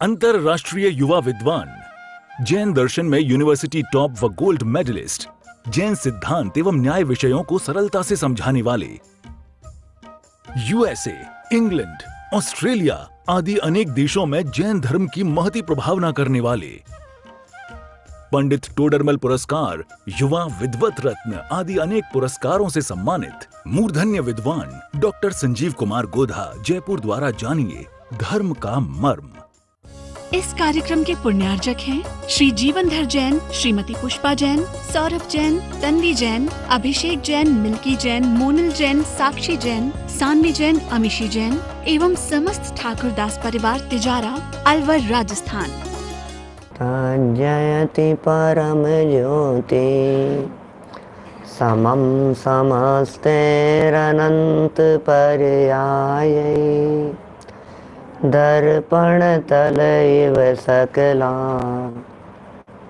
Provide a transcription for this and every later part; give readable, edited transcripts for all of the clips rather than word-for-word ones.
अंतरराष्ट्रीय युवा विद्वान, जैन दर्शन में यूनिवर्सिटी टॉप व गोल्ड मेडलिस्ट, जैन सिद्धांत एवं न्याय विषयों को सरलता से समझाने वाले, यूएसए, इंग्लैंड, ऑस्ट्रेलिया आदि अनेक देशों में जैन धर्म की महती प्रभावना करने वाले, पंडित टोडरमल पुरस्कार, युवा विद्वत रत्न आदि अनेक पुरस्कारों से सम्मानित मूर्धन्य विद्वान डॉक्टर संजीव कुमार गोधा जयपुर द्वारा जानिए धर्म का मर्म। इस कार्यक्रम के पुण्यार्जक हैं श्री जीवनधर जैन, श्रीमती पुष्पा जैन, सौरभ जैन, तन्वी जैन, अभिषेक जैन, मिल्की जैन, मोनल जैन, साक्षी जैन, सान्वी जैन, अमीशी जैन एवं समस्त ठाकुरदास परिवार तिजारा, अलवर, राजस्थान। जयति परम ज्योति समम समस्तेरनंत पर्यायै दर्पण तलैव सकला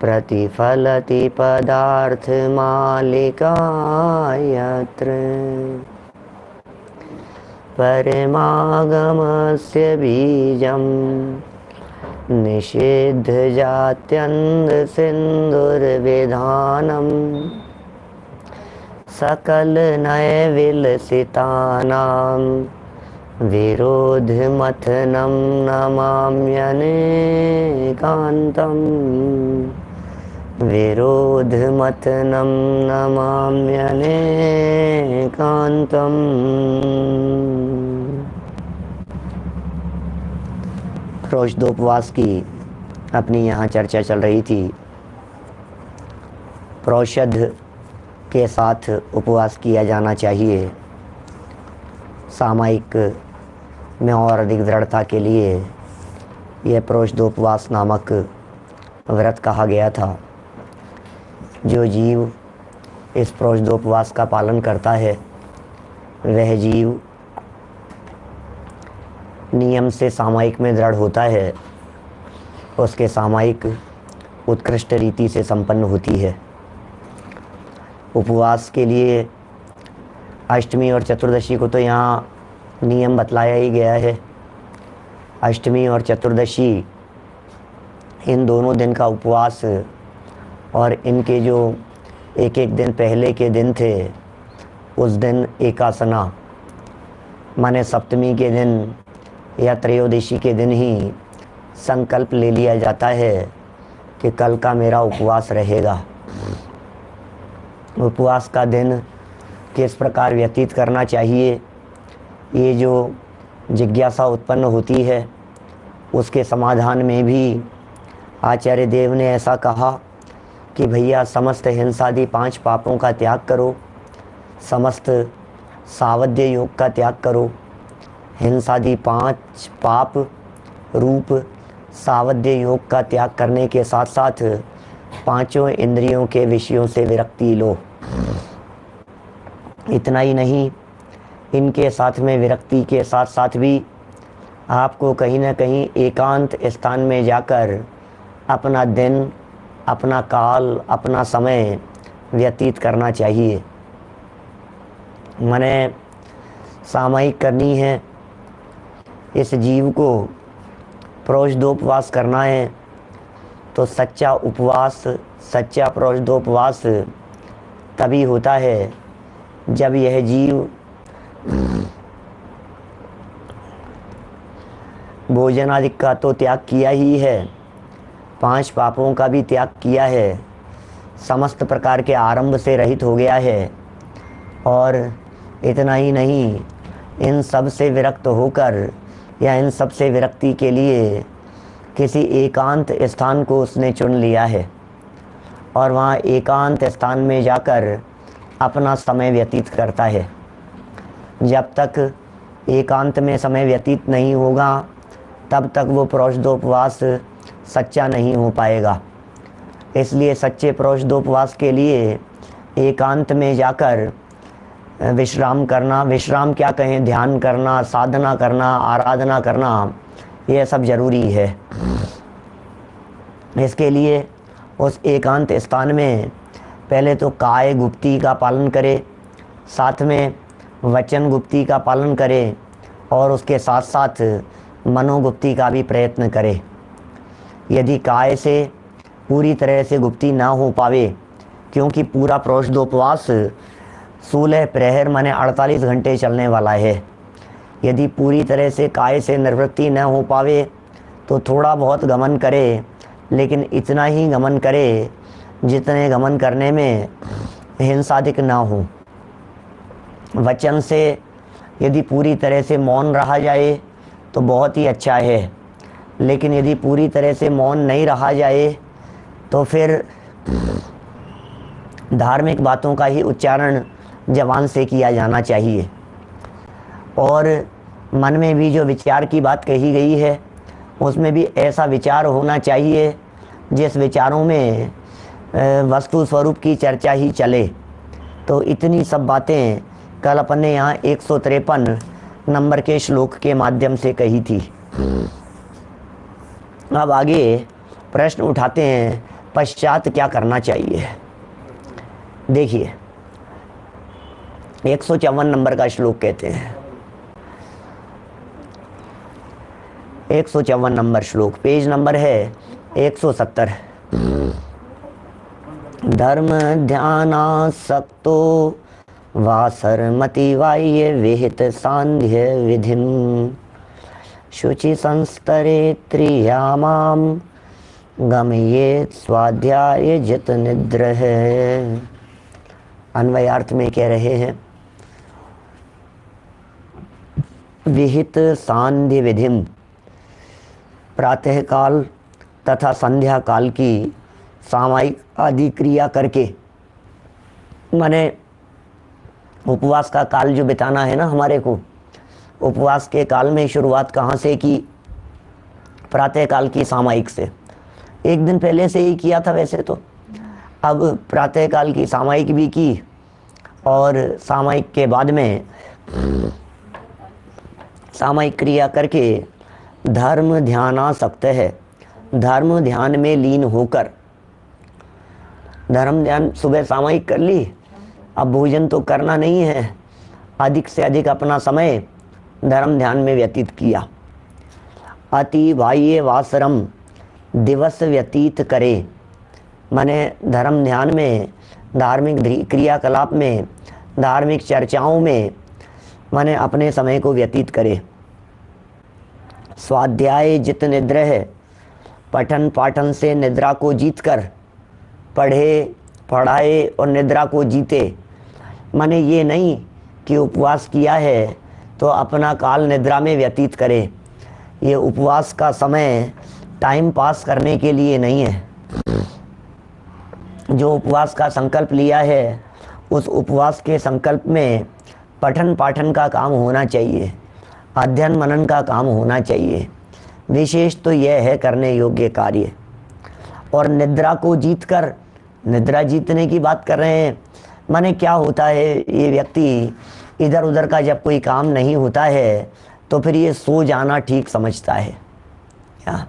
प्रतिफलति पदार्थ मालिका यत्र परमागमस्य बीजं निषिद्ध जात्यन्ध सिंधुर्विधानम् सकल नय विलसितानां विरोध मथनं नमाम्यनेकान्तम् विरोध मथनं नमाम्यनेकान्तम्। प्रोषदोपवास की अपनी यहाँ चर्चा चल रही थी। प्रोषद के साथ उपवास किया जाना चाहिए। सामायिक में और अधिक दृढ़ता के लिए यह प्रोषदोपवास नामक व्रत कहा गया था। जो जीव इस प्रोषदोपवास का पालन करता है वह जीव नियम से सामायिक में दृढ़ होता है, उसके सामायिक उत्कृष्ट रीति से संपन्न होती है। उपवास के लिए अष्टमी और चतुर्दशी को तो यहाँ नियम बतलाया ही गया है। अष्टमी और चतुर्दशी इन दोनों दिन का उपवास और इनके जो एक एक दिन पहले के दिन थे उस दिन एकासना माने सप्तमी के दिन या त्रयोदशी के दिन ही संकल्प ले लिया जाता है कि कल का मेरा उपवास रहेगा। उपवास का दिन किस प्रकार व्यतीत करना चाहिए, ये जो जिज्ञासा उत्पन्न होती है उसके समाधान में भी आचार्य देव ने ऐसा कहा कि भैया समस्त हिंसादि 5 पापों का त्याग करो, समस्त सावध्य योग का त्याग करो। हिंसादि 5 पाप रूप सावध्य योग का त्याग करने के साथ साथ 5 इंद्रियों के विषयों से विरक्ति लो। इतना ही नहीं, इनके साथ में विरक्ति के साथ साथ भी आपको कहीं ना कहीं एकांत स्थान में जाकर अपना दिन, अपना काल, अपना समय व्यतीत करना चाहिए। मैंने सामायिक करनी है, इस जीव को प्रोषदोपवास करना है तो सच्चा उपवास, सच्चा प्रोषदोपवास तभी होता है जब यह जीव भोजन आदि का तो त्याग किया ही है, 5 पापों का भी त्याग किया है, समस्त प्रकार के आरंभ से रहित हो गया है और इतना ही नहीं, इन सब से विरक्त होकर या इन सब से विरक्ति के लिए किसी एकांत स्थान को उसने चुन लिया है और वहाँ एकांत स्थान में जाकर अपना समय व्यतीत करता है। जब तक एकांत में समय व्यतीत नहीं होगा तब तक वो प्रोषदोपवास सच्चा नहीं हो पाएगा। इसलिए सच्चे प्रोषदोपवास के लिए एकांत में जाकर विश्राम करना, विश्राम क्या कहें, ध्यान करना, साधना करना, आराधना करना, यह सब जरूरी है। इसके लिए उस एकांत स्थान में पहले तो काय गुप्ती का पालन करे, साथ में वचन गुप्ती का पालन करे और उसके साथ साथ मनोगुप्ती का भी प्रयत्न करे। यदि काय से पूरी तरह से गुप्ती ना हो पावे, क्योंकि पूरा प्रोषदोपवास 16 प्रहर माने 48 घंटे चलने वाला है, यदि पूरी तरह से काय से निवृत्ति न हो पावे तो थोड़ा बहुत गमन करे, लेकिन इतना ही गमन करे जितने गमन करने में हिंसाधिक ना हो। वचन से यदि पूरी तरह से मौन रहा जाए तो बहुत ही अच्छा है, लेकिन यदि पूरी तरह से मौन नहीं रहा जाए तो फिर धार्मिक बातों का ही उच्चारण जबान से किया जाना चाहिए। और मन में भी जो विचार की बात कही गई है उसमें भी ऐसा विचार होना चाहिए जिस विचारों में वस्तु स्वरूप की चर्चा ही चले। तो इतनी सब बातें कल अपन ने यहाँ 153 नंबर के श्लोक के माध्यम से कही थी। अब आगे प्रश्न उठाते हैं, पश्चात क्या करना चाहिए। देखिए 154 नंबर का श्लोक कहते हैं, 154 नंबर श्लोक, पेज नंबर है 170। धर्म ध्यानासक्तो वासरमति वाह्य विहित सांध्य विधिम शुचि संस्तरे त्रियामाम गमयेत स्वाध्याय जित निद्र है। अन्वयार्थ में कह रहे हैं, विहित सांध्य विधिम, प्रातः काल तथा संध्या काल की सामायिक आदि क्रिया करके, माने उपवास का काल जो बिताना है ना हमारे को, उपवास के काल में शुरुआत कहाँ से की? प्रातः काल की सामायिक से। एक दिन पहले से ही किया था वैसे तो, अब प्रातः काल की सामायिक भी की और सामायिक के बाद में सामायिक क्रिया करके धर्म ध्यानासक्त है, धर्म ध्यान में लीन होकर, धर्म ध्यान सुबह सामायिक कर ली, अब भोजन तो करना नहीं है, अधिक से अधिक अपना समय धर्म ध्यान में व्यतीत किया। अति बाह्य वासरम, दिवस व्यतीत करे, माने धर्म ध्यान में, धार्मिक क्रियाकलाप में, धार्मिक चर्चाओं में माने अपने समय को व्यतीत करे। स्वाध्याय जित निद्र है, पठन पाठन से निद्रा को जीतकर पढ़े पढ़ाए और निद्रा को जीते। माने ये नहीं कि उपवास किया है तो अपना काल निद्रा में व्यतीत करे, ये उपवास का समय टाइम पास करने के लिए नहीं है। जो उपवास का संकल्प लिया है उस उपवास के संकल्प में पठन पाठन का काम होना चाहिए, अध्ययन मनन का काम होना चाहिए। विशेष तो यह है करने योग्य कार्य। और निद्रा को जीतकर, निद्रा जीतने की बात कर रहे हैं, माने क्या होता है, ये व्यक्ति इधर उधर का जब कोई काम नहीं होता है तो फिर ये सो जाना ठीक समझता है। क्या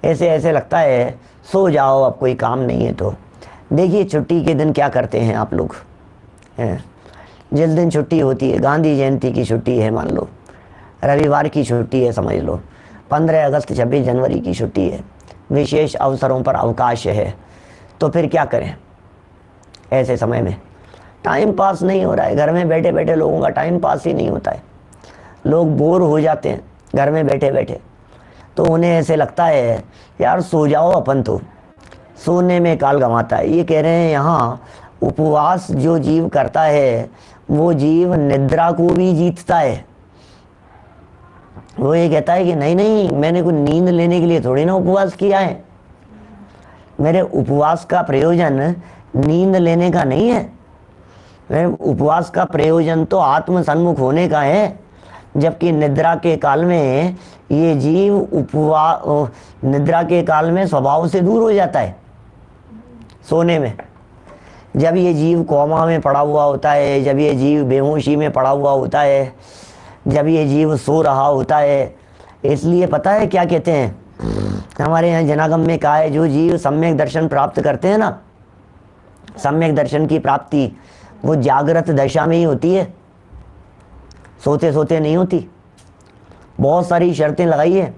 ऐसे ऐसे लगता है सो जाओ, अब कोई काम नहीं है तो। देखिए छुट्टी के दिन क्या करते हैं आप लोग, जिस दिन छुट्टी होती है, गांधी जयंती की छुट्टी है मान लो, रविवार की छुट्टी है समझ लो, 15 अगस्त 26 जनवरी की छुट्टी है, विशेष अवसरों पर अवकाश है, तो फिर क्या करें? ऐसे समय में टाइम पास नहीं हो रहा है, घर में बैठे बैठे लोगों का टाइम पास ही नहीं होता है, लोग बोर हो जाते हैं घर में बैठे बैठे, तो उन्हें ऐसे लगता है यार सो जाओ अपन, तो सोने में काल गंवाता है। ये कह रहे हैं यहाँ उपवास जो जीव करता है वो जीव निद्रा को भी जीतता है। वो ये कहता है कि नहीं नहीं, मैंने कोई नींद लेने के लिए थोड़ी ना उपवास किया है, मेरे उपवास का प्रयोजन नींद लेने का नहीं है, मेरे उपवास का प्रयोजन तो आत्म सन्मुख होने का है। जबकि निद्रा के काल में ये जीव निद्रा के काल में स्वभाव से दूर हो जाता है। सोने में जब ये जीव कोमा में पड़ा हुआ होता है, जब ये जीव बेहोशी में पड़ा हुआ होता है, जब ये जीव सो रहा होता है, इसलिए पता है क्या कहते हैं हमारे यहाँ जनागम में कहा है, जो जीव सम्यक दर्शन प्राप्त करते हैं ना, सम्यक दर्शन की प्राप्ति वो जागृत दशा में ही होती है, सोते सोते नहीं होती। बहुत सारी शर्तें लगाई है,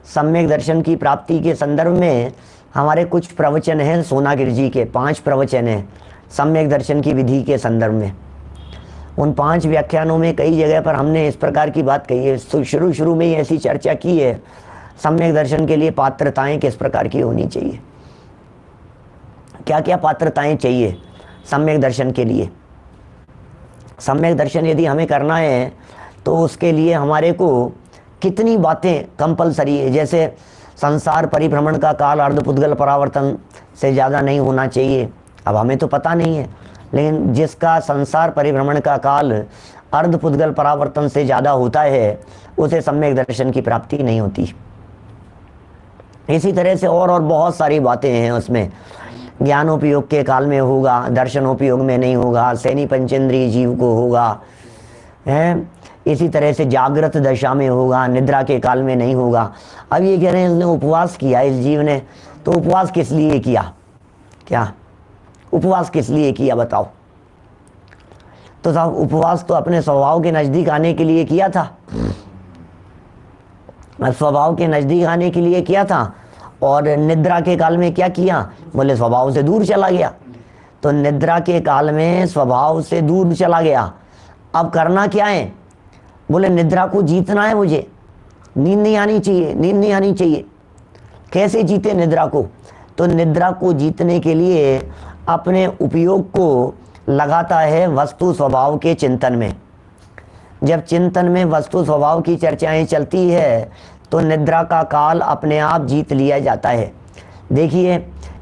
सम्यक दर्शन की प्राप्ति के संदर्भ में हमारे कुछ प्रवचन हैं सोनागिर जी के, 5 प्रवचन हैं सम्यक दर्शन की विधि के संदर्भ में। उन 5 व्याख्यानों में कई जगह पर हमने इस प्रकार की बात कही है, शुरू में ही ऐसी चर्चा की है सम्यक दर्शन के लिए पात्रताएं किस प्रकार की होनी चाहिए, क्या क्या पात्रताएं चाहिए सम्यक दर्शन के लिए। सम्यक दर्शन यदि हमें करना है तो उसके लिए हमारे को कितनी बातें कंपलसरी है, जैसे संसार परिभ्रमण का काल अर्धपुद्गल परावर्तन से ज़्यादा नहीं होना चाहिए। अब हमें तो पता नहीं है, लेकिन जिसका संसार परिभ्रमण का काल अर्धपुद्गल परावर्तन से ज़्यादा होता है उसे सम्यक दर्शन की प्राप्ति नहीं होती। इसी तरह से और बहुत सारी बातें हैं उसमें। ज्ञानोपयोग के काल में होगा, दर्शनोपयोग में नहीं होगा, सैनी पंचेंद्रिय जीव को होगा, है इसी तरह से जागृत दशा में होगा, निद्रा के काल में नहीं होगा। अब ये कह रहे हैं इसने उपवास किया इस जीव ने, तो उपवास किस लिए किया, क्या उपवास किस लिए किया बताओ। तो साहब उपवास तो अपने स्वभाव के नजदीक आने के लिए किया था, स्वभाव के नजदीक आने के लिए किया था। और निद्रा के काल में क्या किया, बोले स्वभाव से दूर चला गया। तो निद्रा के काल में स्वभाव से दूर चला गया। अब करना क्या है, बोले निद्रा को जीतना है मुझे, नींद नहीं आनी चाहिए, नींद नहीं आनी चाहिए। कैसे जीते निद्रा को, तो निद्रा को जीतने के लिए अपने उपयोग को लगाता है वस्तु स्वभाव के चिंतन में। जब चिंतन में वस्तु स्वभाव की चर्चाएं चलती है तो निद्रा का काल अपने आप जीत लिया जाता है। देखिए,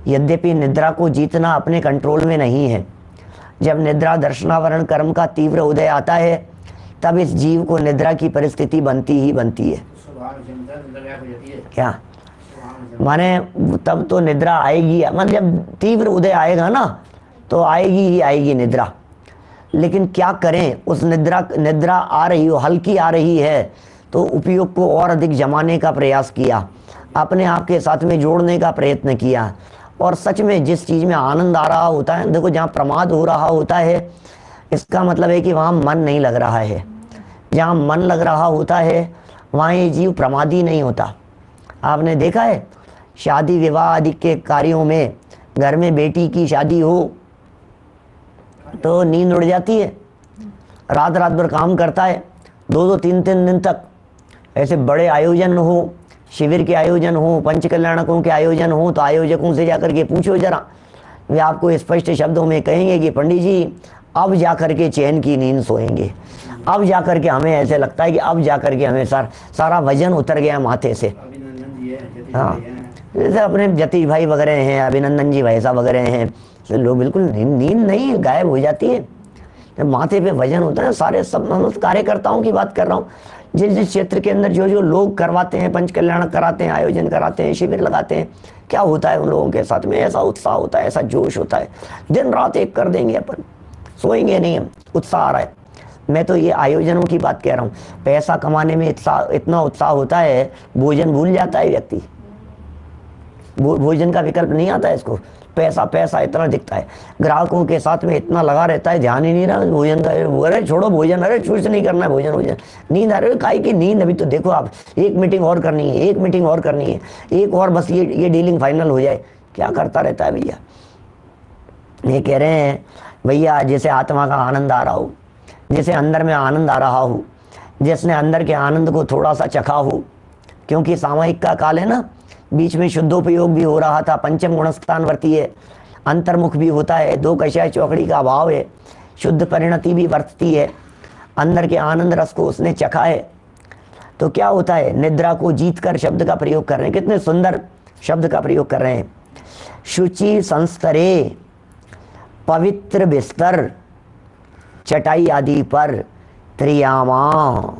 यद्यपि निद्रा को जीतना अपने कंट्रोल में नहीं है, जब निद्रा दर्शनावरण कर्म का तीव्र उदय आता है तब इस जीव को निद्रा की परिस्थिति बनती ही बनती है। क्या माने, तब तो निद्रा आएगी, मतलब जब तीव्र उदय आएगा ना तो आएगी ही आएगी निद्रा। लेकिन क्या करें, उस निद्रा आ रही हो, हल्की आ रही है, तो उपयोग को और अधिक जमाने का प्रयास किया, अपने आप के साथ में जोड़ने का प्रयत्न किया। और सच में जिस चीज़ में आनंद आ रहा होता है, देखो जहाँ प्रमाद हो रहा होता है इसका मतलब है कि वहाँ मन नहीं लग रहा है। जहाँ मन लग रहा होता है वहाँ ये जीव प्रमादी नहीं होता। आपने देखा है शादी विवाह आदि के कार्यों में, घर में बेटी की शादी हो तो नींद उड़ जाती है, रात रात भर काम करता है, 2-2 3-3 दिन तक। ऐसे बड़े आयोजन हो, शिविर के आयोजन हो, पंच कल्याणकों के आयोजन हो, तो आयोजकों से जाकर के पूछो जरा, वे आपको स्पष्ट शब्दों में कहेंगे कि पंडित जी अब जाकर के चैन की नींद सोएंगे, अब जाकर के हमें ऐसे लगता है कि अब जाकर के हमें सारा वजन उतर गया माथे से। हाँ, जैसे अपने जतीश भाई वगैरह हैं, अभिनंदन जी वैसा वगैरह हैं, तो लोग बिल्कुल नींद नहीं, गायब हो जाती है। जब माथे पे वजन होता है, सारे सब कार्यकर्ताओं की बात कर रहा हूँ, जिस जिस क्षेत्र के अंदर जो जो लोग करवाते हैं, पंच कल्याण कराते हैं, आयोजन कराते हैं, शिविर लगाते हैं, क्या होता है उन लोगों के साथ में, ऐसा उत्साह होता है, ऐसा जोश होता है, दिन रात एक कर देंगे, अपन सोएंगे नहीं, हम उत्साह आ रहा है। मैं तो ये आयोजनों की बात कह रहा हूँ। पैसा कमाने में इतना उत्साह होता है, भोजन भूल जाता है व्यक्ति, भोजन का विकल्प नहीं आता है इसको, पैसा पैसा इतना दिखता है, ग्राहकों के साथ में इतना लगा रहता है, ध्यान ही नहीं रहा भोजन का। अरे छोड़ो भोजन, अरे चूज नहीं करना है भोजन, नींद आ रही है, काहे की नींद, अभी तो देखो आप एक मीटिंग और करनी है, एक मीटिंग और करनी है, एक और बस ये डीलिंग फाइनल हो जाए, क्या करता रहता है भैया। ये कह रहे हैं भैया जैसे आत्मा का आनंद आ रहा हो, जैसे अंदर में आनंद आ रहा हो, जिसने अंदर के आनंद को थोड़ा सा चखा हो, क्योंकि सामयिक का काल है ना, बीच में शुद्धोपयोग भी हो रहा था, पंचम गुणस्थान वर्ती है, अंतर्मुख भी होता है, 2 कषाय चौकड़ी का अभाव है, शुद्ध परिणति भी वर्तती है, अंदर के आनंद रस को उसने चखा है। तो क्या होता है, निद्रा को जीत कर शब्द का प्रयोग कर रहे हैं, कितने सुंदर शब्द का प्रयोग कर रहे हैं। शुचि संस्तरे, पवित्र बिस्तर, चटाई आदि पर, त्रियामा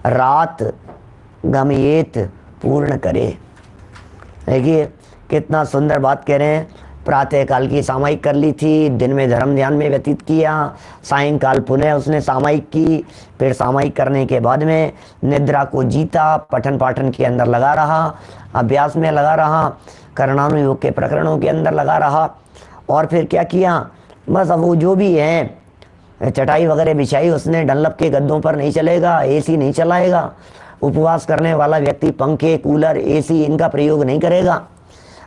रात गमयेत पूर्ण करे। देखिए कितना सुंदर बात कह रहे हैं। प्रातः काल की सामायिक कर ली थी, दिन में धर्म ध्यान में व्यतीत किया, सायंकाल पुनः उसने सामायिक की, फिर सामायिक करने के बाद में निद्रा को जीता, पठन पाठन के अंदर लगा रहा, अभ्यास में लगा रहा, करणानुयोग के प्रकरणों के अंदर लगा रहा, और फिर क्या किया, बस अब वो जो भी है चटाई वगैरह बिछाई उसने, डनलप के गद्दों पर नहीं चलेगा, एसी नहीं चलाएगा, उपवास करने वाला व्यक्ति पंखे, कूलर, एसी इनका प्रयोग नहीं करेगा,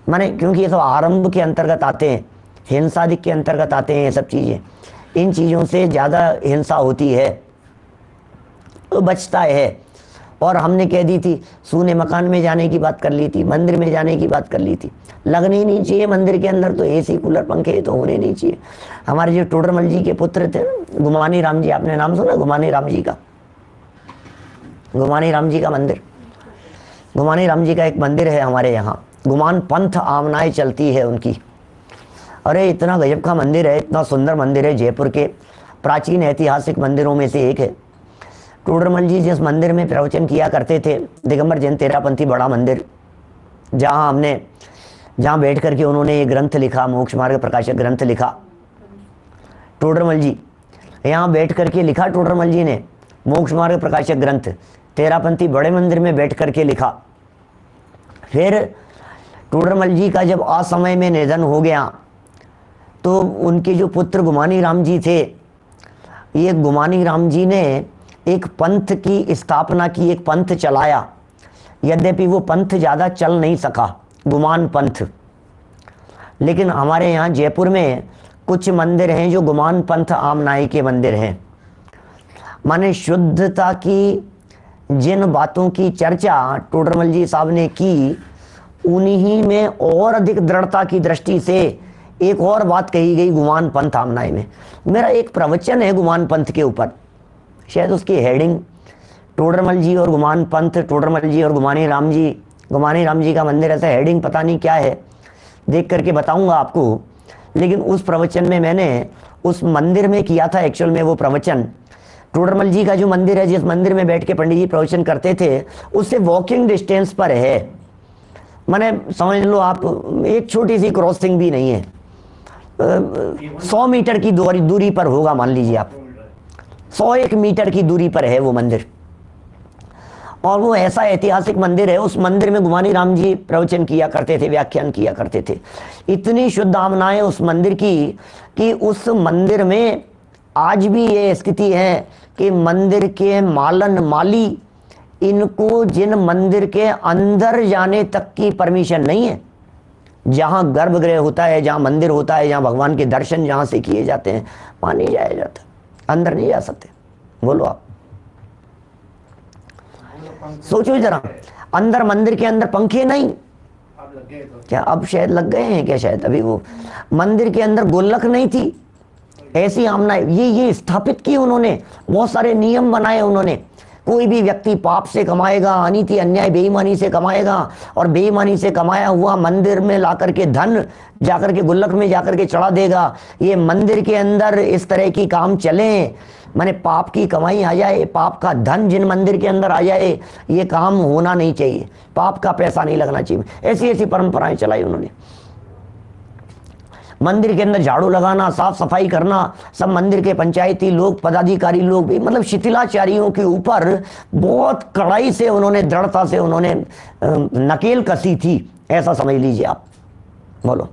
माने क्योंकि ये सब आरंभ के अंतर्गत आते हैं, हिंसादिक के अंतर्गत आते हैं ये सब चीज़ें। इन चीज़ों से ज़्यादा हिंसा होती है तो बचता है। और हमने कह दी थी, सूने मकान में जाने की बात कर ली थी, मंदिर में जाने की बात कर ली थी। लगने ही नहीं चाहिए मंदिर के अंदर तो एसी, कूलर, पंखे तो होने नहीं चाहिए। हमारे जो टोडरमल जी के पुत्र थे ना, गुमानी राम जी, आपने नाम सुना गुमानी राम जी का? गुमानी राम जी का मंदिर, गुमानी राम जी का एक मंदिर है हमारे यहाँ, गुमान पंथ आमनाएं चलती है उनकी। अरे इतना गजब का मंदिर है, इतना सुंदर मंदिर है, जयपुर के प्राचीन ऐतिहासिक मंदिरों में से एक है। टोडरमल जी जिस मंदिर में प्रवचन किया करते थे, दिगंबर जैन तेरापंथी बड़ा मंदिर, जहाँ बैठ करके उन्होंने ये ग्रंथ लिखा, मोक्ष मार्ग प्रकाशक ग्रंथ लिखा टोडरमल जी, यहाँ बैठ करके लिखा टोडरमल जी ने मोक्ष मार्ग प्रकाशक ग्रंथ, तेरापंथी बड़े मंदिर में बैठ करके लिखा। फिर टोडरमल जी का जब असमय में निधन हो गया तो उनके जो पुत्र गुमानी राम जी थे, ये गुमानी राम जी ने एक पंथ की स्थापना की, एक पंथ चलाया। यद्यपि वो पंथ ज़्यादा चल नहीं सका, गुमान पंथ, लेकिन हमारे यहाँ जयपुर में कुछ मंदिर हैं जो गुमान पंथ आमनाई के मंदिर हैं। माने शुद्धता की जिन बातों की चर्चा टोडरमल जी साहब ने की, उन्हीं में और अधिक दृढ़ता की दृष्टि से एक और बात कही गई गुमान पंथ आमनाई में। मेरा एक प्रवचन है गुमान पंथ के ऊपर, शायद उसकी हेडिंग टोडरमल जी और गुमान पंथ, टोडरमल जी और गुमानी राम जी का मंदिर, ऐसा हेडिंग पता नहीं क्या है, देख करके बताऊंगा आपको। लेकिन उस प्रवचन में मैंने उस मंदिर में किया था एक्चुअल में वो प्रवचन। टोडरमल जी का जो मंदिर है, जिस मंदिर में बैठ के पंडित जी प्रवचन करते थे, उससे वॉकिंग डिस्टेंस पर है, माने समझ लो आप एक छोटी सी क्रॉसिंग भी नहीं है, 100 मीटर की दूरी पर होगा, मान लीजिए आप 101 मीटर की दूरी पर है वो मंदिर। और वो ऐसा ऐतिहासिक मंदिर है, उस मंदिर में गुमानी राम जी प्रवचन किया करते थे, व्याख्यान किया करते थे। इतनी शुद्ध आमनाएं उस मंदिर की कि उस मंदिर में आज भी ये स्थिति है कि मंदिर के मालन माली, इनको जिन मंदिर के अंदर जाने तक की परमिशन नहीं है, जहाँ गर्भगृह होता है, जहाँ मंदिर होता है, जहाँ भगवान के दर्शन जहाँ से किए जाते हैं, वहाँ नहीं जाया जाता, अंदर नहीं जा सकते। बोलो आप, सोचो जरा, अंदर मंदिर के अंदर पंखे नहीं, क्या अब शायद लग गए हैं क्या, शायद अभी वो मंदिर के अंदर गोलक नहीं थी, ऐसी आमनाएं ये स्थापित की उन्होंने, बहुत सारे नियम बनाए उन्होंने। कोई भी व्यक्ति पाप से कमाएगा, अनीति अन्याय बेईमानी से कमाएगा, और बेईमानी से कमाया हुआ मंदिर में लाकर के धन जाकर के गुल्लक में जाकर के चढ़ा देगा। ये मंदिर के अंदर इस तरह की काम चले, माने पाप की कमाई आ जाए, पाप का धन जिन मंदिर के अंदर आ जाए, ये काम होना नहीं चाहिए, पाप का पैसा नहीं लगना चाहिए। ऐसी ऐसी परंपराएं चलाई उन्होंने। मंदिर के अंदर झाड़ू लगाना, साफ सफाई करना, सब मंदिर के पंचायती लोग, पदाधिकारी लोग भी, मतलब शिथिलाचारियों के ऊपर बहुत कड़ाई से उन्होंने, दृढ़ता से उन्होंने नकेल कसी थी, ऐसा समझ लीजिए आप। बोलो,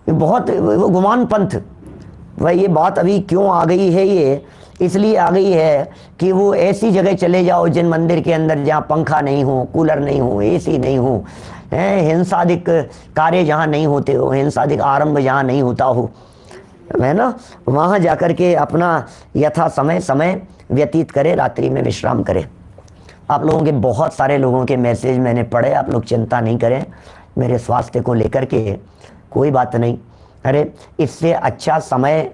बहुत वो गुमान पंथ, वह ये बात अभी क्यों आ गई है, ये इसलिए आ गई है कि वो ऐसी जगह चले जाओ जिन मंदिर के अंदर जहाँ पंखा नहीं हो, कूलर नहीं हो, एसी नहीं हो, हिंसादिक कार्य जहाँ नहीं होते हो, हिंसादिक आरंभ जहाँ नहीं होता हो, है ना, वहाँ जाकर के अपना यथा समय व्यतीत करे, रात्रि में विश्राम करे। आप लोगों के बहुत सारे लोगों के मैसेज मैंने पढ़े, आप लोग चिंता नहीं करें मेरे स्वास्थ्य को लेकर के, कोई बात नहीं। अरे इससे अच्छा समय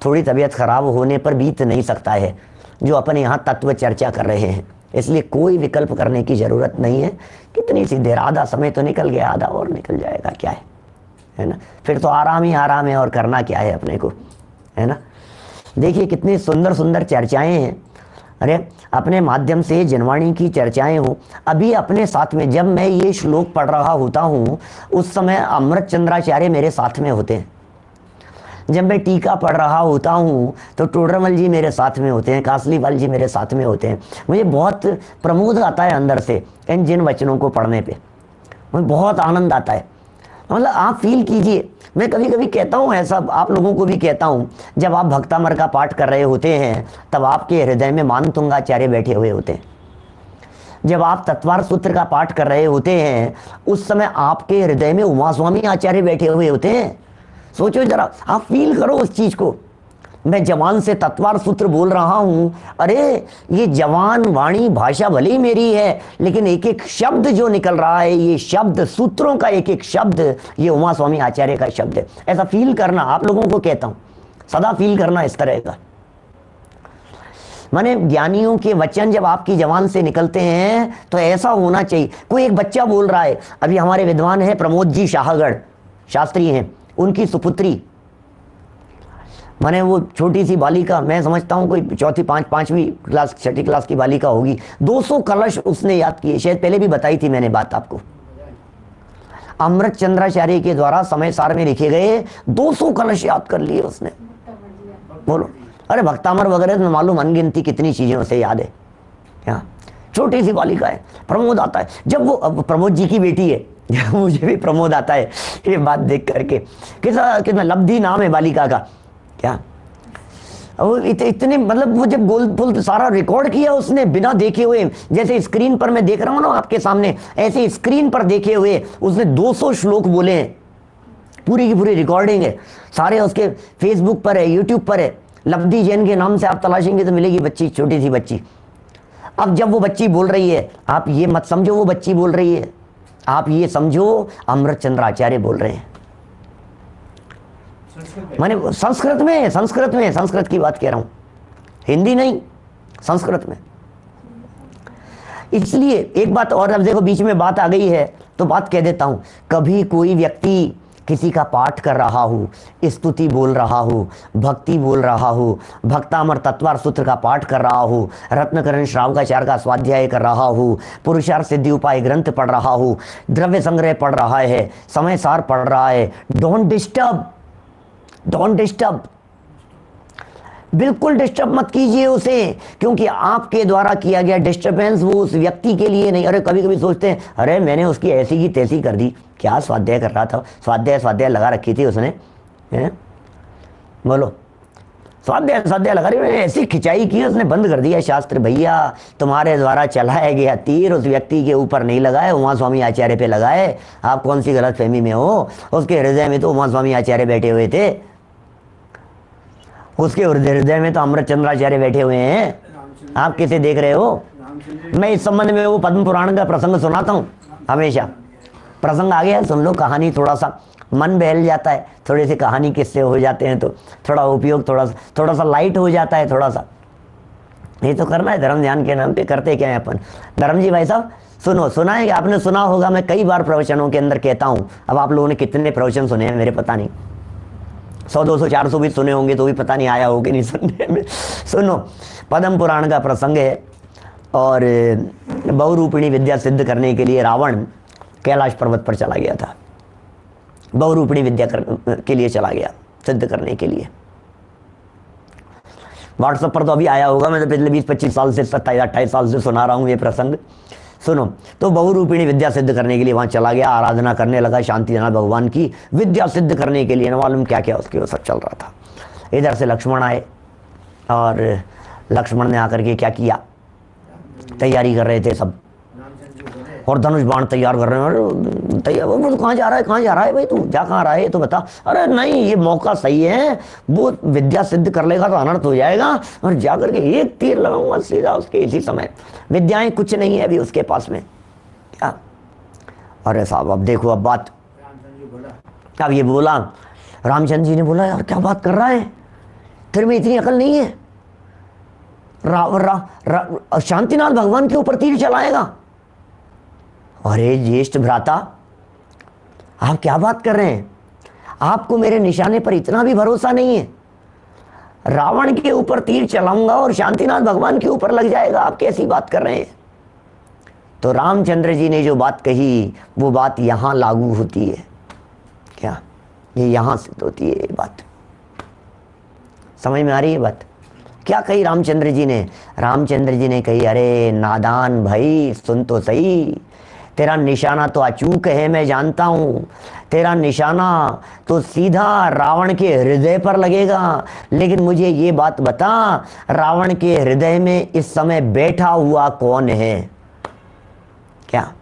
थोड़ी तबीयत खराब होने पर बीत नहीं सकता है, जो अपन यहाँ तत्व चर्चा कर रहे हैं, इसलिए कोई विकल्प करने की ज़रूरत नहीं है। कितनी सी देर, आधा समय तो निकल गया, आधा और निकल जाएगा, क्या है ना, फिर तो आराम ही आराम है, और करना क्या है अपने को, है ना। देखिए कितनी सुंदर सुंदर चर्चाएं हैं। अरे अपने माध्यम से जिनवाणी की चर्चाएं हो। अभी अपने साथ में जब मैं ये श्लोक पढ़ रहा होता हूँ, उस समय अमृत चंद्राचार्य मेरे साथ में होते हैं। जब मैं टीका पढ़ रहा होता हूँ तो टोडरमल जी मेरे साथ में होते हैं, कासलीवाल जी मेरे साथ में होते हैं। मुझे बहुत प्रमोद आता है अंदर से इन जिन वचनों को पढ़ने पे, मुझे बहुत आनंद आता है। मतलब आप फील कीजिए, मैं कभी कभी कहता हूँ ऐसा, आप लोगों को भी कहता हूँ, जब आप भक्तामर का पाठ कर रहे होते हैं तब आपके हृदय में मानतुंगाचार्य बैठे हुए होते हैं। जब आप तत्वार सूत्र का पाठ कर रहे होते हैं उस समय आपके हृदय में उमा स्वामी आचार्य बैठे हुए होते हैं। सोचो जरा, आप फील करो उस चीज को। मैं जवान से तत्वार सूत्र बोल रहा हूं, अरे ये जवान वाणी भाषा भले ही मेरी है, लेकिन एक एक शब्द जो निकल रहा है, ये शब्द सूत्रों का एक एक शब्द ये उमा स्वामी आचार्य का शब्द है। ऐसा फील करना, आप लोगों को कहता हूं, सदा फील करना इस तरह का। माने ज्ञानियों के वचन जब आपकी जबान से निकलते हैं तो ऐसा होना चाहिए। कोई एक बच्चा बोल रहा है, अभी हमारे विद्वान है प्रमोद जी शाहगढ़, शास्त्री हैं, उनकी सुपुत्री, माने वो छोटी सी बालिका, मैं समझता हूँ कोई चौथी पांचवी क्लास छठी क्लास की बालिका होगी, 200 कलश उसने याद किए। शायद पहले भी बताई थी मैंने बात आपको। अमृत चंद्राचार्य के द्वारा समय सार में लिखे गए 200 कलश याद कर लिए उसने। बोलो, अरे भक्तामर वगैरह तो मालूम अनगिनती कितनी चीजें उसे याद है। क्या छोटी सी बालिका है, प्रमोद आता है जब वो प्रमोद जी की बेटी है। मुझे भी प्रमोद आता है ये बात देख करके। कितना लब्धि नाम है बालिका का। क्या वो इतने मतलब वो जब गोल फुल सारा रिकॉर्ड किया उसने बिना देखे हुए, जैसे स्क्रीन पर मैं देख रहा हूँ ना आपके सामने, ऐसे स्क्रीन पर देखे हुए उसने 200 श्लोक बोले हैं। पूरी की पूरी रिकॉर्डिंग है, सारे उसके फेसबुक पर है, यूट्यूब पर है। लब्धि जैन के नाम से आप तलाशेंगे तो मिलेगी बच्ची, छोटी सी बच्ची। अब जब वो बच्ची बोल रही है, आप ये मत समझो वो बच्ची बोल रही है, आप ये समझो अमृत चंद्र आचार्य बोल रहे हैं। माने संस्कृत में, संस्कृत की बात कह रहा हूं, हिंदी नहीं, संस्कृत में। इसलिए एक बात और, अब देखो बीच में बात आ गई है तो बात कह देता हूं। कभी कोई व्यक्ति किसी का पाठ कर रहा हो, स्तुति बोल रहा हो, भक्ति बोल रहा हो, भक्तामर तत्वार सूत्र का पाठ कर रहा हो, रत्नकरण श्रावकाचार्य का स्वाध्याय कर रहा हो, पुरुषार्थ सिद्धि उपाय ग्रंथ पढ़ रहा हो, द्रव्य संग्रह पढ़ रहा है, समय सार पढ़ रहा है, डोंट डिस्टर्ब, बिल्कुल डिस्टर्ब मत कीजिए उसे, क्योंकि आपके द्वारा किया गया डिस्टर्बेंस वो उस व्यक्ति के लिए नहीं। अरे कभी कभी सोचते हैं, अरे मैंने उसकी ऐसी की तैसी कर दी, क्या स्वाध्याय कर रहा था, स्वाध्याय लगा रखी थी उसने, है? बोलो, स्वाध्याय लगा रही, ऐसी खिंचाई की उसने, बंद कर दिया शास्त्र। भैया तुम्हारे द्वारा चलाया गया तीर उस व्यक्ति के ऊपर नहीं लगाए, उमा स्वामी आचार्य पे लगाए। आप कौन सी गलत फहमी में हो? उसके हृदय में तो उमा स्वामी आचार्य बैठे हुए थे, उसके हृदय में तो अमृत चंद्राचार्य बैठे हुए हैं। आप किसे देख रहे हो? मैं इस संबंध में वो पद्म पुराण का प्रसंग सुनाता हूँ हमेशा। प्रसंग आ गया, सुन लो, कहानी थोड़ा सा मन बहल जाता है, थोड़ी सी कहानी किससे हो जाते हैं तो थोड़ा उपयोग थोड़ा सा लाइट हो जाता है। थोड़ा सा ये तो करना है धर्म ध्यान के नाम पे, करते क्या है अपन। धर्म जी भाई साहब सुनो, सुना है कि आपने सुना होगा, मैं कई बार प्रवचनों के अंदर कहता हूँ। अब आप लोगों ने कितने प्रवचन सुने हैं मेरे पता नहीं, 100 200 400 भी सुने होंगे तो भी पता नहीं आया हो कि नहीं सुनने में। सुनो, पद्म पुराण का प्रसंग है और बहुरूपिणी विद्या सिद्ध करने के लिए रावण कैलाश पर्वत पर चला गया था। बहुरूपिणी विद्या के लिए चला गया, सिद्ध करने के लिए। व्हाट्सएप पर तो अभी आया होगा, मैं तो पिछले 20-25 साल से 27-28 साल से सुना रहा हूँ ये प्रसंग। सुनो, तो बहुरूपिणी विद्या सिद्ध करने के लिए वहां चला गया, आराधना करने लगा शांतिनाथ भगवान की, विद्या सिद्ध करने के लिए, न मालूम क्या क्या उसके वो सब चल रहा था। इधर से लक्ष्मण आए और लक्ष्मण ने आकर के क्या किया, तैयारी कर रहे थे सब, और धनुष बाण तैयार कर रहे हैं। तैयार, वो कहाँ जा रहा है भाई, तू जा कहाँ रहा है तो बता। अरे नहीं, ये मौका सही है, वो विद्या सिद्ध कर लेगा तो अनर्थ हो जाएगा, और जा करके एक तीर लगाऊंगा सीधा उसके इसी समय। विद्याएं कुछ नहीं है अभी उसके पास में, क्या। अरे साहब अब देखो, अब बात, अब ये बोला, रामचंद्र जी ने बोला, यार क्या बात कर रहा है, तेरे में इतनी अकल नहीं है, शांतिनाथ भगवान के ऊपर तीर चलाएगा। अरे ज्येष्ठ भ्राता, आप क्या बात कर रहे हैं, आपको मेरे निशाने पर इतना भी भरोसा नहीं है? रावण के ऊपर तीर चलाऊंगा और शांतिनाथ भगवान के ऊपर लग जाएगा, आप कैसी बात कर रहे हैं? तो रामचंद्र जी ने जो बात कही वो बात यहां लागू होती है, क्या ये यहां सिद्ध होती है ये बात। समझ में आ रही है बात? क्या कही रामचंद्र जी ने? रामचंद्र जी ने कही, अरे नादान भाई सुन तो सही, तेरा निशाना तो अचूक है, मैं जानता हूं, तेरा निशाना तो सीधा रावण के हृदय पर लगेगा, लेकिन मुझे ये बात बता, रावण के हृदय में इस समय बैठा हुआ कौन है? क्या?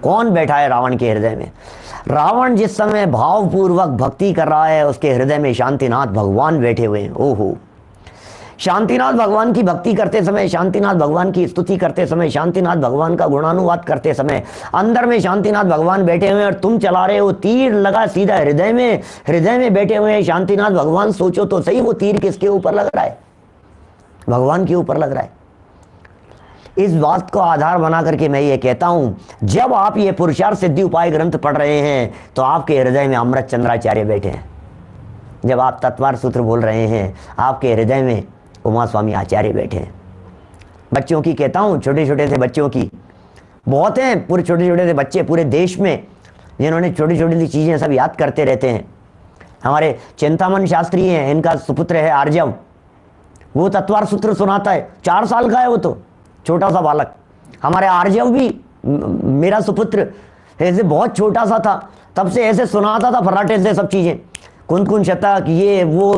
कौन बैठा है रावण के हृदय में? रावण जिस समय भावपूर्वक भक्ति कर रहा है, उसके हृदय में शांतिनाथ भगवान बैठे हुए हैं। ओहो, शांतिनाथ भगवान की भक्ति करते समय, शांतिनाथ भगवान की स्तुति करते समय, शांतिनाथ भगवान का गुणानुवाद करते समय अंदर में शांतिनाथ भगवान बैठे हुए हैं और तुम चला रहे हो तीर लगा सीधा हृदय में। हृदय में बैठे हुए हैं शांतिनाथ भगवान। सोचो तो सही, वो तीर किसके ऊपर लग रहा है? भगवान के ऊपर लग रहा है। इस बात को आधार बना करके मैं ये कहता हूं, जब आप ये पुरुषार्थ सिद्धि उपाय ग्रंथ पढ़ रहे हैं तो आपके हृदय में अमृत चंद्राचार्य बैठे हैं। जब आप तत्वार सूत्र बोल रहे हैं, आपके हृदय में उमा स्वामी आचार्य बैठे हैं। बच्चों की कहता हूं, छोटे छोटे से बच्चों की बहुत हैं, पूरे छोटे छोटे से बच्चे पूरे देश में जिन्होंने छोटी छोटी सी चीजें सब याद करते रहते हैं। हमारे चिंतामन शास्त्री हैं, इनका सुपुत्र है आर्जव, वो तत्वार सूत्र सुनाता है। 4 साल का है वो तो, छोटा सा बालक। हमारे आर्जव भी, मेरा सुपुत्र, ऐसे बहुत छोटा सा था, तब से ऐसे सुनाता था फर्राटे से सब चीजें, कुंद शतक, ये वो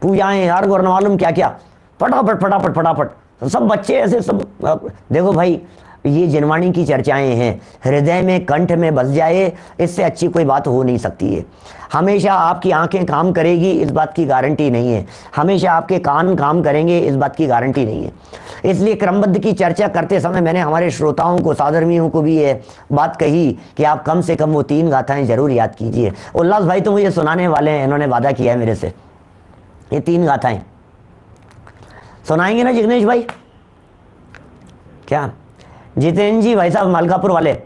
पूजाएं, अर्घ और मालूम क्या क्या, फटाफट फटाफट फटाफट सब बच्चे ऐसे सब। देखो भाई, ये जिनवाणी की चर्चाएं हैं, हृदय में कंठ में बस जाए, इससे अच्छी कोई बात हो नहीं सकती है। हमेशा आपकी आंखें काम करेगी इस बात की गारंटी नहीं है, हमेशा आपके कान काम करेंगे इस बात की गारंटी नहीं है। इसलिए क्रमबद्ध की चर्चा करते समय मैंने हमारे श्रोताओं को, साधर्मियों को भी ये बात कही कि आप कम से कम वो 3 गाथाएं जरूर याद कीजिए। उल्लास भाई तो मुझे सुनाने वाले हैं, इन्होंने वादा किया है मेरे से, ये 3 गाथाएं सुनाएंगे ना जिग्नेश भाई? क्या जितेंद्र जी भाई साहब मालकापुर वाले,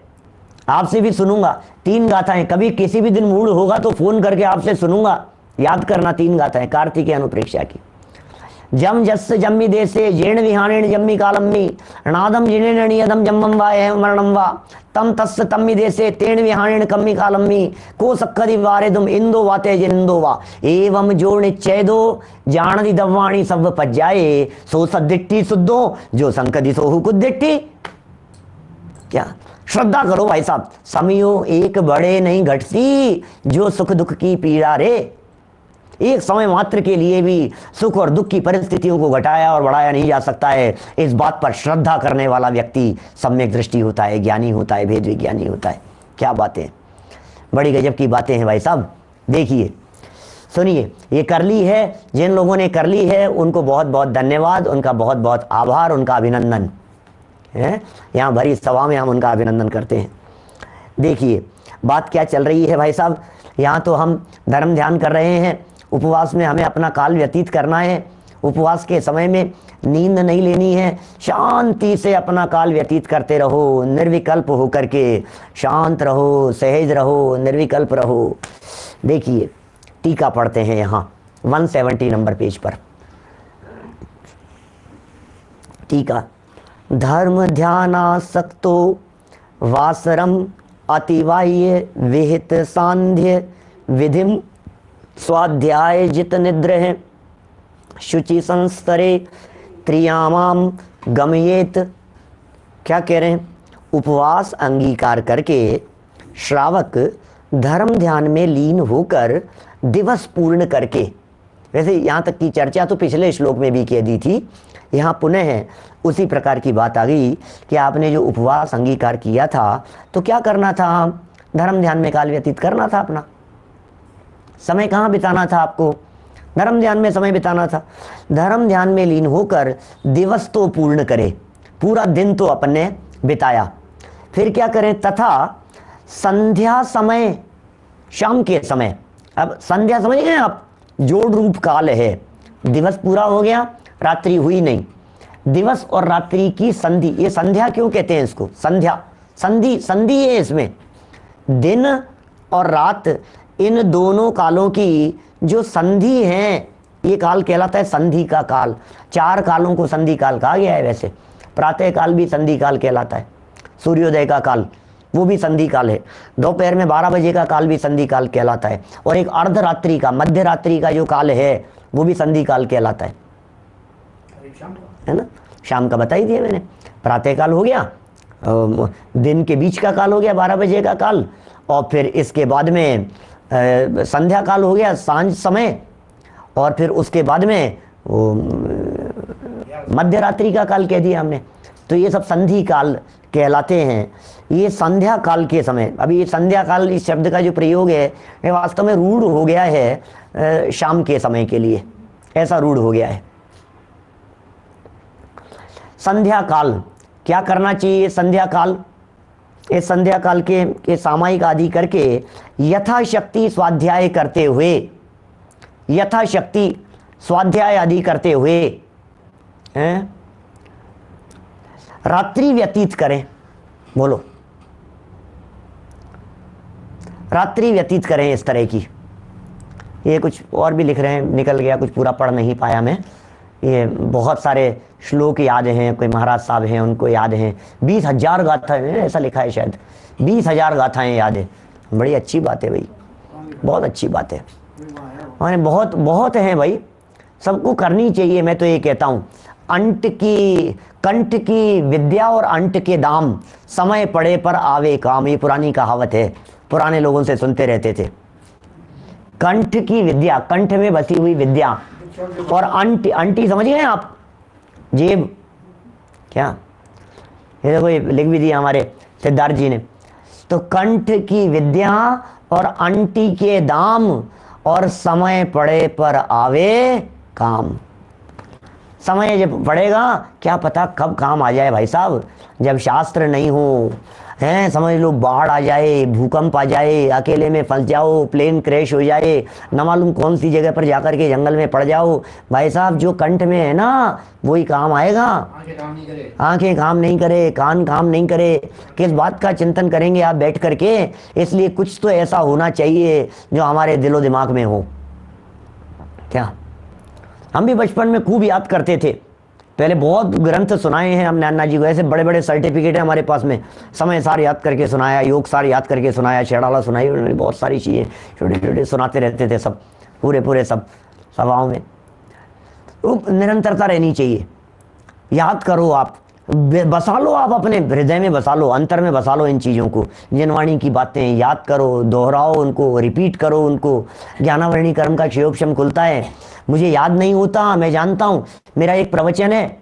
आपसे भी सुनूंगा 3 गाथाएं। कभी किसी भी दिन मूड होगा तो फोन करके आपसे सुनूंगा, याद करना 3 गाथाएं कार्तिक अनुप्रेक्षा की। जम जस्स जम्मी देशे जेण विहाणेण जम्मी कालम्मी नादम जिनेण नियदम जम्मम वा एवं मरणम वा तम तस्स तम्मी देशे तेण विहाणेण कम्मी कालम्मी को सक्कदि वारेदुम इंदो वाते जिंदो वा एवं जो निश्चयदो जानदि दव्वाणी सब पज्जाए सो सद्दिट्ठी सुद्धो जो संकदि सोहु कुद्दिट्ठी। क्या श्रद्धा करो भाई साहब, समयो एक बड़े नहीं घटती, जो सुख दुख की पीड़ा रे। एक समय मात्र के लिए भी सुख और दुख की परिस्थितियों को घटाया और बढ़ाया नहीं जा सकता है। इस बात पर श्रद्धा करने वाला व्यक्ति सम्यक दृष्टि होता है, ज्ञानी होता है, भेद विज्ञानी होता है। क्या बातें, बड़ी गजब की बातें हैं भाई साहब। देखिए सुनिए, ये कर ली है, जिन लोगों ने कर ली है उनको बहुत बहुत धन्यवाद, उनका बहुत बहुत आभार, उनका अभिनंदन है। यहाँ भरी सभा में हम उनका अभिनंदन करते हैं। देखिए बात क्या चल रही है भाई साहब, यहाँ तो हम धर्म ध्यान कर रहे हैं, उपवास में हमें अपना काल व्यतीत करना है। उपवास के समय में नींद नहीं लेनी है, शांति से अपना काल व्यतीत करते रहो, निर्विकल्प होकर के शांत रहो, सहज रहो, निर्विकल्प रहो। देखिए टीका पढ़ते हैं यहाँ 170 नंबर पेज पर। टीका, धर्म ध्यानासक्तो वासरम अतिवाह्य विहित सांध्य विधिम स्वाध्याय जित निद्रह शुचि संस्तरे त्रियामाम गमयेत। क्या कह रहे हैं? उपवास अंगीकार करके श्रावक धर्म ध्यान में लीन होकर दिवस पूर्ण करके, वैसे यहाँ तक की चर्चा तो पिछले श्लोक में भी कह दी थी, यहाँ पुनः उसी प्रकार की बात आ गई कि आपने जो उपवास अंगीकार किया था तो क्या करना था? धर्म ध्यान में काल व्यतीत करना था अपना। समय कहाँ बिताना था आपको? धर्म ध्यान में समय बिताना था। धर्म ध्यान में लीन होकर दिवस तो पूर्ण करे, पूरा दिन तो अपने बिताया। फिर क्या करें? तथा संध्या समय, शाम के समय, अब संध्या समझ गए आप, जोड़ रूप काल है। दिवस पूरा हो गया, रात्रि हुई नहीं, दिवस और रात्रि की संधि, ये संध्या क्यों कहते हैं इसको? संध्या, संधि, संधि है इसमें। दिन और रात, इन दोनों कालों की जो संधि है, ये काल कहलाता है संधि का काल। 4 कालों को संधि काल कहा गया है। वैसे प्रातः काल भी संधि काल कहलाता है, सूर्योदय का काल वो भी संधि काल है, दोपहर में 12 बजे का काल भी संधि काल कहलाता है, और एक अर्धरात्रि का, मध्य रात्रि का जो काल है वो भी संधि काल कहलाता है ना। शाम का बता ही दिया मैंने। प्रातः काल हो गया, दिन के बीच का काल हो गया 12 बजे का काल, और फिर इसके बाद में संध्या काल हो गया, सांझ समय, और फिर उसके बाद में वो मध्य रात्रि का काल कह दिया हमने। तो ये सब संधि काल कहलाते हैं। ये संध्या काल के समय, अभी ये संध्या काल इस शब्द का जो प्रयोग है ये वास्तव में रूढ़ हो गया है शाम के समय के लिए, ऐसा रूढ़ हो गया है। संध्या काल क्या करना चाहिए? संध्या काल, इस संध्या काल के सामायिक आदि करके यथाशक्ति स्वाध्याय करते हुए, यथाशक्ति स्वाध्याय आदि करते हुए रात्रि व्यतीत करें। बोलो, रात्रि व्यतीत करें इस तरह की। ये कुछ और भी लिख रहे हैं, निकल गया, कुछ पूरा पढ़ नहीं पाया मैं। ये बहुत सारे श्लोक याद हैं, कोई महाराज साहब हैं उनको याद हैं, 20,000 गाथाएं, ऐसा लिखा है शायद, 20,000 गाथाएं याद है। बड़ी अच्छी बात है भाई, बहुत अच्छी बात है। और बहुत बहुत हैं भाई, सबको करनी चाहिए। मैं तो ये कहता हूँ, कंठ की विद्या और अंट के दाम, समय पड़े पर आवे काम, ये पुरानी कहावत है, पुराने लोगों से सुनते रहते थे। कंठ की विद्या, कंठ में बसी हुई विद्या, और अंटी समझ गए आप? जेब, क्या ये देखो ये लिख भी दिया हमारे सिद्धार्थ जी ने। तो कंठ की विद्या और अंटी के दाम, और समय पड़े पर आवे काम। समय जब पड़ेगा क्या पता कब काम आ जाए भाई साहब। जब शास्त्र नहीं हो, हैं, समझ लो बाढ़ आ जाए, भूकंप आ जाए, अकेले में फंस जाओ, प्लेन क्रैश हो जाए, न मालूम कौन सी जगह पर जाकर के जंगल में पड़ जाओ, भाई साहब जो कंठ में है ना वही काम आएगा। आंखें काम नहीं करे, कान काम नहीं करे, किस बात का चिंतन करेंगे आप बैठ करके? इसलिए कुछ तो ऐसा होना चाहिए जो हमारे दिलो दिमाग में हो। क्या हम भी बचपन में खूब याद करते थे, पहले बहुत ग्रंथ सुनाए हैं हमने अन्ना जी को, ऐसे बड़े बड़े सर्टिफिकेट है हमारे पास में। समय सार याद करके सुनाया, योग सार याद करके सुनाया, छेड़ाला सुनाई, उन्होंने बहुत सारी चीज़ें छोटे छोटे सुनाते रहते थे सब, पूरे सब सभाओं में। तो निरंतरता रहनी चाहिए। याद करो आप, बसा लो आप, अपने हृदय में बसा लो, अंतर में बसा लो इन चीज़ों को। जिनवाणी की बातें याद करो, दोहराओ उनको, रिपीट करो उनको। ज्ञानावरणी कर्म का क्षयोक्षम खुलता है। मुझे याद नहीं होता, मैं जानता हूँ, मेरा एक प्रवचन है,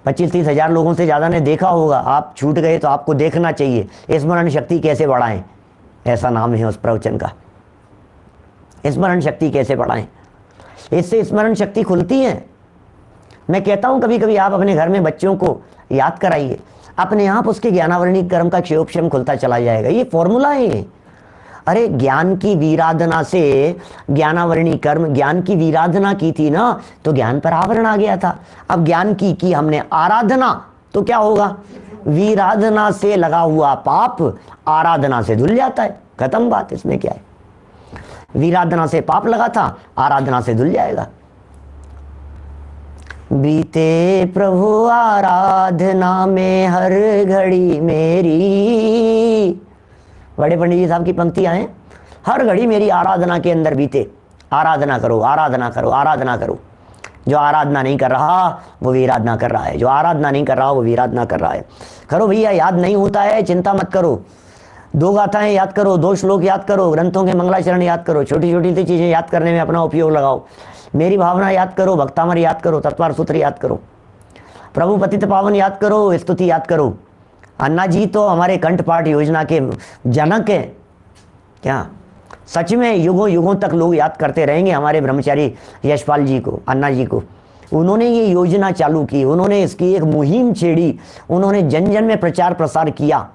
25-30 हज़ार लोगों से ज़्यादा ने देखा होगा। आप छूट गए तो आपको देखना चाहिए। स्मरण शक्ति कैसे बढ़ाएं, ऐसा नाम है उस प्रवचन का। स्मरण शक्ति कैसे बढ़ाएं, इससे स्मरण शक्ति खुलती है। मैं कहता हूँ कभी कभी आप अपने घर में बच्चों को याद कराइए, अपने आप उसके ज्ञानावरणी कर्म का क्षयोक्षम खुलता चला जाएगा। ये फॉर्मूला है। अरे ज्ञान की वीराधना से ज्ञानावरणी कर्म, ज्ञान की वीराधना की थी ना तो ज्ञान पर आवरण आ गया था। अब ज्ञान की हमने आराधना, तो क्या होगा? वीराधना से लगा हुआ पाप आराधना से धुल जाता है। खत्म बात, इसमें क्या है? वीराधना से पाप लगा था, आराधना से धुल जाएगा। बीते प्रभु आराधना में हर घड़ी मेरी, बड़े पंडित जी साहब की पंक्तियां हैं, हर घड़ी मेरी आराधना के अंदर बीते। आराधना करो, आराधना करो, आराधना करो। जो आराधना नहीं कर रहा वो वीराधना कर रहा है, जो आराधना नहीं कर रहा वो वीराधना कर रहा है। करो भैया, याद नहीं होता है चिंता मत करो। 2 गाथाएं याद करो, 2 श्लोक याद करो, ग्रंथों के मंगलाचरण याद करो, छोटी छोटी सी चीजें याद करने में अपना उपयोग लगाओ। मेरी भावना याद करो, भक्तामर याद करो, तत्वार सूत्र याद करो, प्रभु पतित पावन याद करो, स्तुति याद करो। अन्ना जी तो हमारे कंठपाठ योजना के जनक हैं। क्या सच में युगों युगों तक लोग याद करते रहेंगे हमारे ब्रह्मचारी यशपाल जी को, अन्ना जी को। उन्होंने ये योजना चालू की, उन्होंने इसकी एक मुहिम छेड़ी, उन्होंने जन जन में प्रचार प्रसार किया।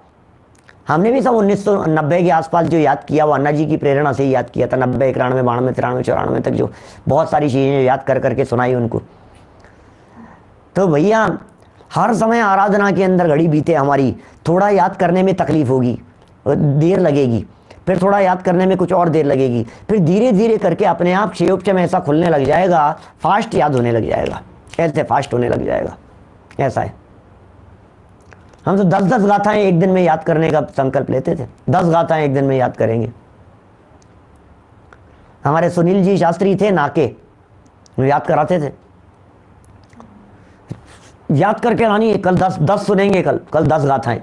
हमने भी सब 1990 के आसपास जो याद किया वो अन्ना जी की प्रेरणा से ही याद किया था। 90, 91, 92, 93, 94 तक जो बहुत सारी चीज़ें याद कर करके सुनाई उनको। तो भैया हर समय आराधना के अंदर घड़ी बीते हमारी। थोड़ा याद करने में तकलीफ होगी, देर लगेगी, फिर थोड़ा याद करने में कुछ और देर लगेगी, फिर धीरे धीरे करके अपने आप क्षयोक्षम ऐसा खुलने लग जाएगा, फास्ट याद होने लग जाएगा, ऐसे फास्ट होने लग जाएगा। ऐसा है। हम तो 10-10 गाथाएं एक दिन में याद करने का संकल्प लेते थे। 10 गाथाएं एक दिन में याद करेंगे। हमारे सुनील जी शास्त्री थे नाके, वो याद कराते थे। याद करके लानी है, कल 10 सुनेंगे, कल 10 गाथाएं।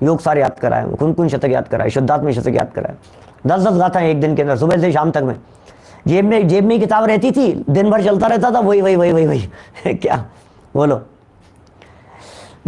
योग सार याद कराए, कुन शतक याद कराए, शुद्धात्म शतक याद कराए। 10-10 गाथाएं एक दिन के अंदर, सुबह से शाम तक में। जेब में किताब रहती थी, दिन भर चलता रहता था वही क्या बोलो।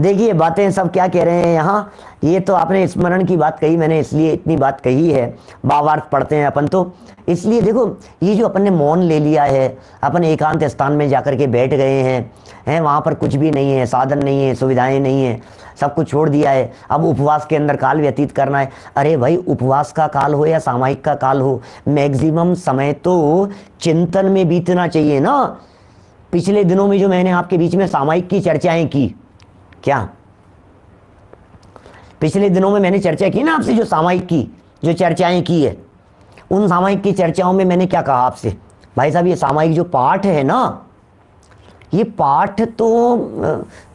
देखिए बातें सब क्या कह रहे हैं यहाँ, ये तो आपने स्मरण की बात कही, मैंने इसलिए इतनी बात कही है। भावार्थ पढ़ते हैं अपन तो, इसलिए देखो ये जो अपन ने मौन ले लिया है, अपन एकांत स्थान में जाकर के बैठ गए हैं, वहाँ पर कुछ भी नहीं है, साधन नहीं है, सुविधाएं नहीं है, सब कुछ छोड़ दिया है। अब उपवास के अंदर काल व्यतीत करना है। अरे भाई उपवास का काल हो या सामायिक का काल हो, मैक्सिमम समय तो चिंतन में बीतना चाहिए ना। पिछले दिनों में जो मैंने आपके बीच में सामायिक की चर्चाएं की, क्या पिछले दिनों में मैंने चर्चा की ना आपसे, जो सामायिक की जो चर्चाएं की है, उन सामायिक की चर्चाओं में मैंने क्या कहा आपसे, भाई साहब ये सामायिक जो पाठ है ना, ये पाठ तो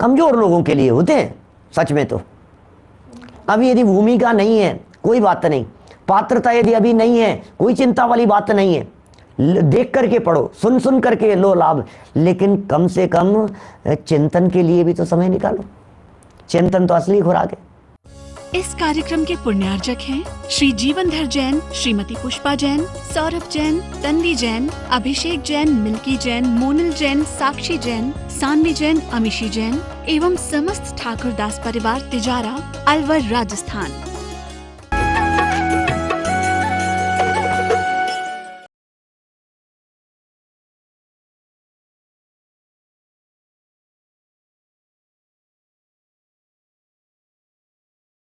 कमजोर लोगों के लिए होते हैं सच में। तो अभी यदि भूमिका नहीं है कोई बात नहीं, पात्रता यदि अभी नहीं है कोई चिंता वाली बात नहीं है, देख करके पढ़ो, सुन सुन करके लो लाभ, लेकिन कम से कम चिंतन के लिए भी तो समय निकालो। चिंतन तो असली खुराक है। इस कार्यक्रम के पुण्यार्जक हैं श्री जीवनधर जैन, श्रीमती पुष्पा जैन, सौरभ जैन, तन्वी जैन, अभिषेक जैन, मिल्की जैन, मोनल जैन, साक्षी जैन, सानवी जैन, अमीशी जैन एवं समस्त ठाकुर दास परिवार तिजारा, अलवर, राजस्थान।